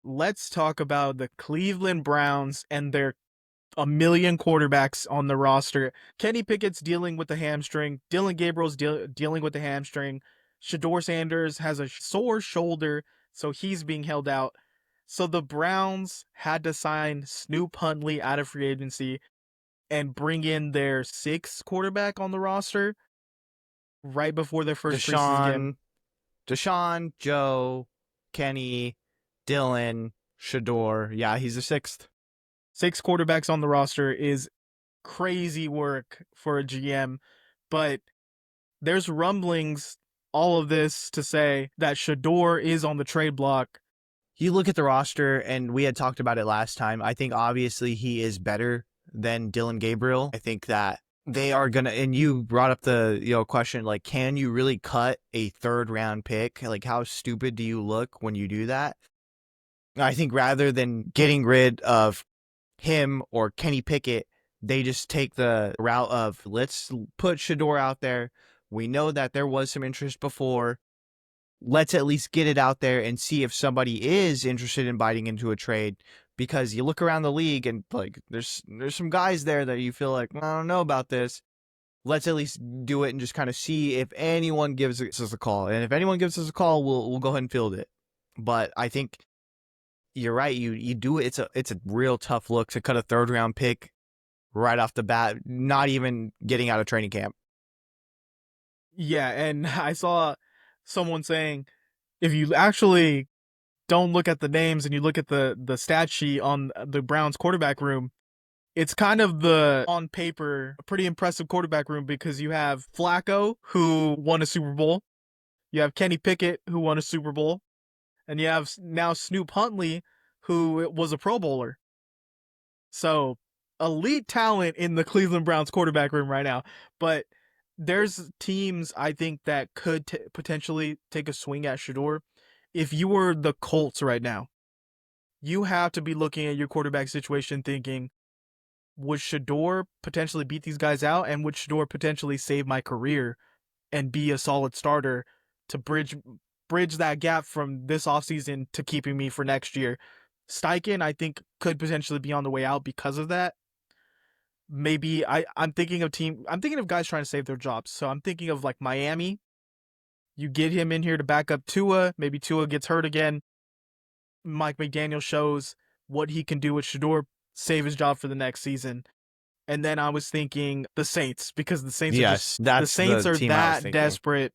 let's talk about the Cleveland Browns and their a million quarterbacks on the roster. Kenny Pickett's dealing with the hamstring. Dillon Gabriel's dealing with the hamstring. Shedeur Sanders has a sore shoulder, so he's being held out. So the Browns had to sign Snoop Huntley out of free agency and bring in their sixth quarterback on the roster right before their first preseason game. Deshaun, Joe, Kenny, Dillon, Shedeur. Yeah, he's the sixth. Six quarterbacks on the roster is crazy work for a GM, but there's rumblings, all of this to say that Shedeur is on the trade block. You look at the roster, and we had talked about it last time. I think obviously he is better than Dillon Gabriel. I think that they are gonna, and you brought up the question, like, can you really cut a third round pick? Like, how stupid do you look when you do that? I think rather than getting rid of him or Kenny Pickett, they just take the route of, let's put Shedeur out there. We know that there was some interest before. Let's at least get it out there and see if somebody is interested in biting into a trade, because you look around the league and like there's some guys there that you feel like, I don't know about this. Let's at least do it and just kind of see if anyone gives us a call. And if anyone gives us a call, we'll go ahead and field it. But I think you're right. You do it. It's a real tough look to cut a third round pick right off the bat, not even getting out of training camp. Yeah, and I saw someone saying if you actually don't look at the names and you look at the stat sheet on the Browns quarterback room, it's kind of the, on paper, a pretty impressive quarterback room, because you have Flacco, who won a Super Bowl, you have Kenny Pickett, who won a Super Bowl, and you have now Snoop Huntley, who was a Pro Bowler. So, elite talent in the Cleveland Browns quarterback room right now. But there's teams, I think, that could potentially take a swing at Shedeur. If you were the Colts right now, you have to be looking at your quarterback situation thinking, would Shedeur potentially beat these guys out, and would Shedeur potentially save my career and be a solid starter to bridge that gap from this offseason to keeping me for next year? Steichen, I think, could potentially be on the way out because of that. Maybe I'm thinking of guys trying to save their jobs. So I'm thinking of like Miami. You get him in here to back up Tua. Maybe Tua gets hurt again. Mike McDaniel shows what he can do with Shedeur, save his job for the next season. And then I was thinking the Saints, because the Saints are that desperate,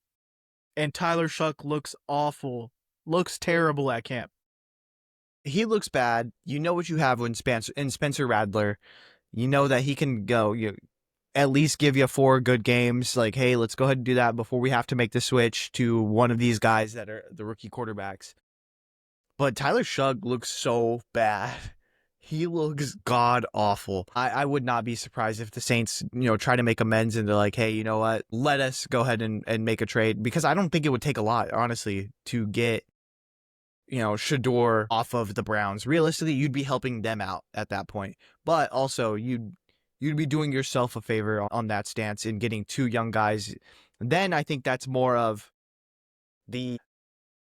and Tyler Shuck looks awful, looks terrible at camp. He looks bad. You know what you have when Spencer Rattler. You know that he can go, at least give you 4 good games. Like, hey, let's go ahead and do that before we have to make the switch to one of these guys that are the rookie quarterbacks. But Tyler Shuck looks so bad. He looks god awful. I would not be surprised if the Saints, try to make amends and they're like, hey, you know what? Let us go ahead and make a trade, because I don't think it would take a lot, honestly, to get, Shedeur off of the Browns. Realistically, you'd be helping them out at that point. But also, you'd be doing yourself a favor on that stance in getting 2 young guys. Then I think that's more of the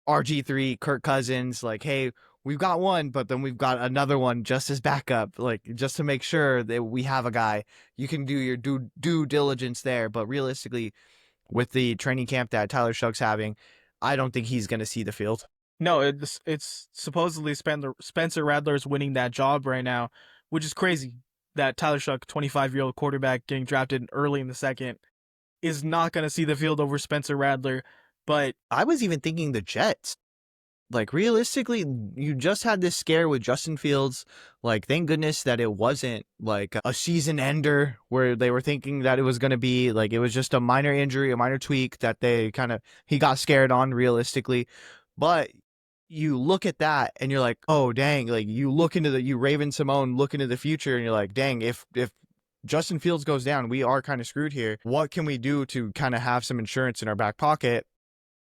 RG3, Kirk Cousins, like, hey, we've got one, but then we've got another one just as backup, like, just to make sure that we have a guy. You can do your due diligence there, but realistically, with the training camp that Tyler Shuck's having, I don't think he's going to see the field. No, it's supposedly Spencer Rattler's winning that job right now, which is crazy. That Tyler Shuck, 25-year-old quarterback getting drafted early in the second, is not going to see the field over Spencer Rattler. But I was even thinking the Jets. Like, realistically, you just had this scare with Justin Fields. Like, thank goodness that it wasn't like a season ender where they were thinking that it was going to be. Like, it was just a minor injury, a minor tweak that he got scared on, realistically. But you look at that and you're like, oh, dang. Like, you Raven Simone look into the future and you're like, dang, if Justin Fields goes down, we are kind of screwed here. What can we do to kind of have some insurance in our back pocket?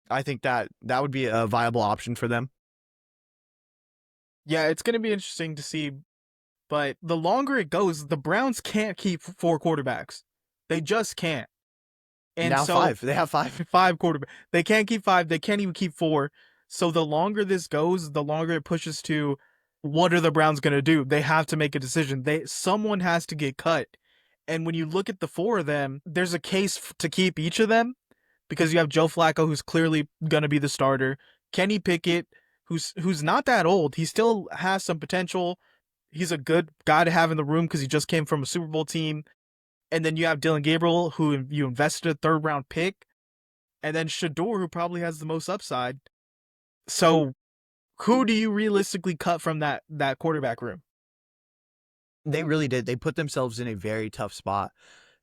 I think that would be a viable option for them. Yeah, it's going to be interesting to see. But the longer it goes, the Browns can't keep 4 quarterbacks. They just can't. And now 5. They have 5. 5 quarterbacks. They can't keep 5. They can't even keep 4. So the longer this goes, the longer it pushes to what are the Browns going to do? They have to make a decision. Someone has to get cut. And when you look at the four of them, there's a case to keep each of them because you have Joe Flacco, who's clearly going to be the starter, Kenny Pickett, who's not that old. He still has some potential. He's a good guy to have in the room because he just came from a Super Bowl team. And then you have Dillon Gabriel, who you invested a third-round pick, and then Shedeur, who probably has the most upside. So, who do you realistically cut from that quarterback room? They really did. They put themselves in a very tough spot.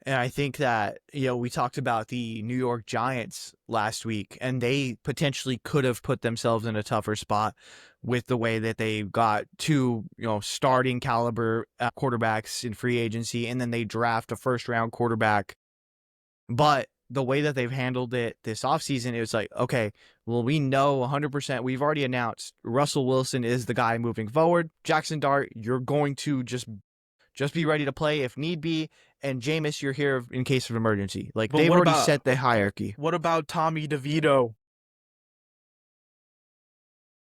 And I think that, we talked about the New York Giants last week, and they potentially could have put themselves in a tougher spot with the way that they got two, starting caliber quarterbacks in free agency, and then they draft a first-round quarterback. But the way that they've handled it this offseason, it was like, okay, well, we know 100%. We've already announced Russell Wilson is the guy moving forward. Jackson Dart, you're going to just be ready to play if need be. And Jameis, you're here in case of emergency. Like, But they've already set the hierarchy. What about Tommy DeVito?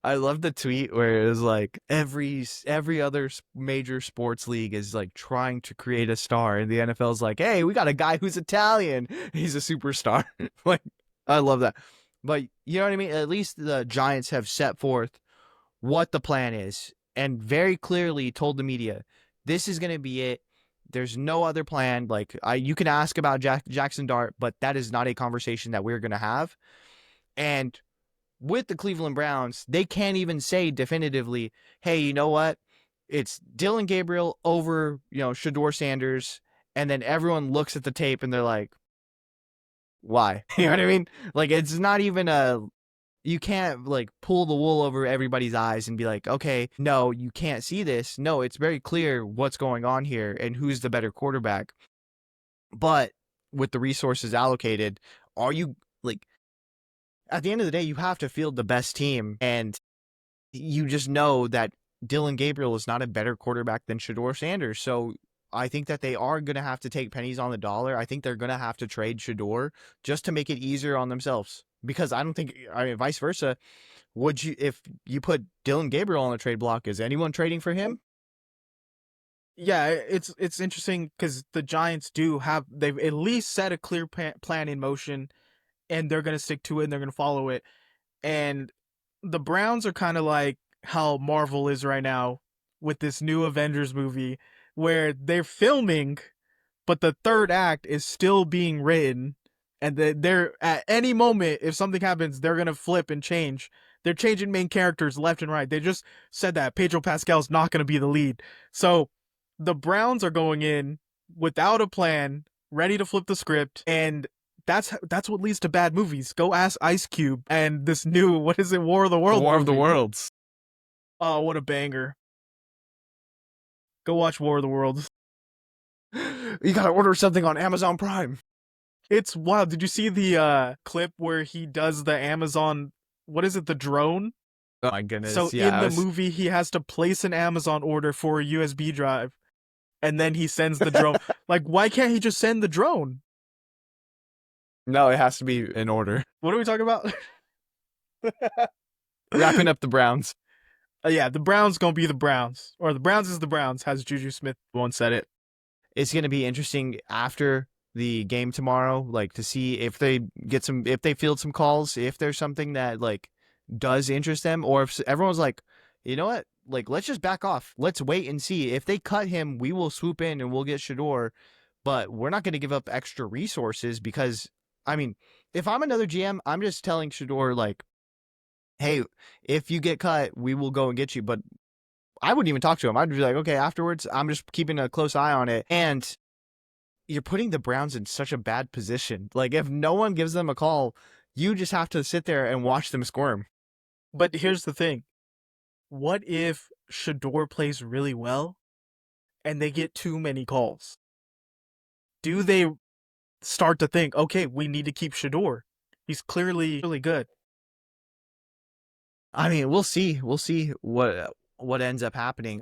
I love the tweet where it was like every other major sports league is like trying to create a star, and the NFL's like, hey, we got a guy who's Italian. He's a superstar. Like, I love that. But you know what I mean? At least the Giants have set forth what the plan is and very clearly told the media, this is going to be it. There's no other plan. Like, you can ask about Jackson Dart, but that is not a conversation that we're going to have. And with the Cleveland Browns, they can't even say definitively, hey, you know what? It's Dillon Gabriel over, Shedeur Sanders. And then everyone looks at the tape and they're like, why? You know what I mean? Like, it's not even you can't like pull the wool over everybody's eyes and be like, okay, no, you can't see this. No, it's very clear what's going on here and who's the better quarterback. But with the resources allocated, are you like, at the end of the day, you have to field the best team, and you just know that Dillon Gabriel is not a better quarterback than Shedeur Sanders. So I think that they are going to have to take pennies on the dollar. I think they're going to have to trade Shedeur just to make it easier on themselves. Because I don't think, vice versa, if you put Dillon Gabriel on the trade block, is anyone trading for him? Yeah, it's interesting because the Giants they've at least set a clear plan in motion, and they're going to stick to it and they're going to follow it. And the Browns are kind of like how Marvel is right now with this new Avengers movie where they're filming, but the third act is still being written. And they're at any moment, if something happens, they're going to flip and change. They're changing main characters left and right. They just said that Pedro Pascal's not going to be the lead. So the Browns are going in without a plan, ready to flip the script, and that's what leads to bad movies. Go ask Ice Cube and this new, what is it, War of the Worlds? War of the Worlds. Oh, what a banger. Go watch War of the Worlds. You gotta order something on Amazon Prime. It's wild. Did you see the clip where he does the Amazon, what is it, the drone? Oh my goodness. So in the movie, he has to place an Amazon order for a USB drive, and then he sends the drone. Like, why can't he just send the drone? No, it has to be in order. What are we talking about? Wrapping up the Browns. Yeah, the Browns gonna be the Browns. Or the Browns is the Browns, has Juju Smith once said it. It's gonna be interesting after the game tomorrow, like, to see if they field some calls, if there's something that like does interest them, or if everyone's like, you know what, like, let's just back off. Let's wait and see. If they cut him, we will swoop in and we'll get Shedeur, but we're not going to give up extra resources because, I mean, if I'm another GM, I'm just telling Shedeur, like, hey, if you get cut, we will go and get you. But I wouldn't even talk to him. I'd be like, okay, afterwards, I'm just keeping a close eye on it. And you're putting the Browns in such a bad position. Like, if no one gives them a call, you just have to sit there and watch them squirm. But here's the thing. What if Shedeur plays really well and they get too many calls? Do they start to think, okay, we need to keep Shedeur? He's clearly really good. I mean, we'll see. We'll see what ends up happening.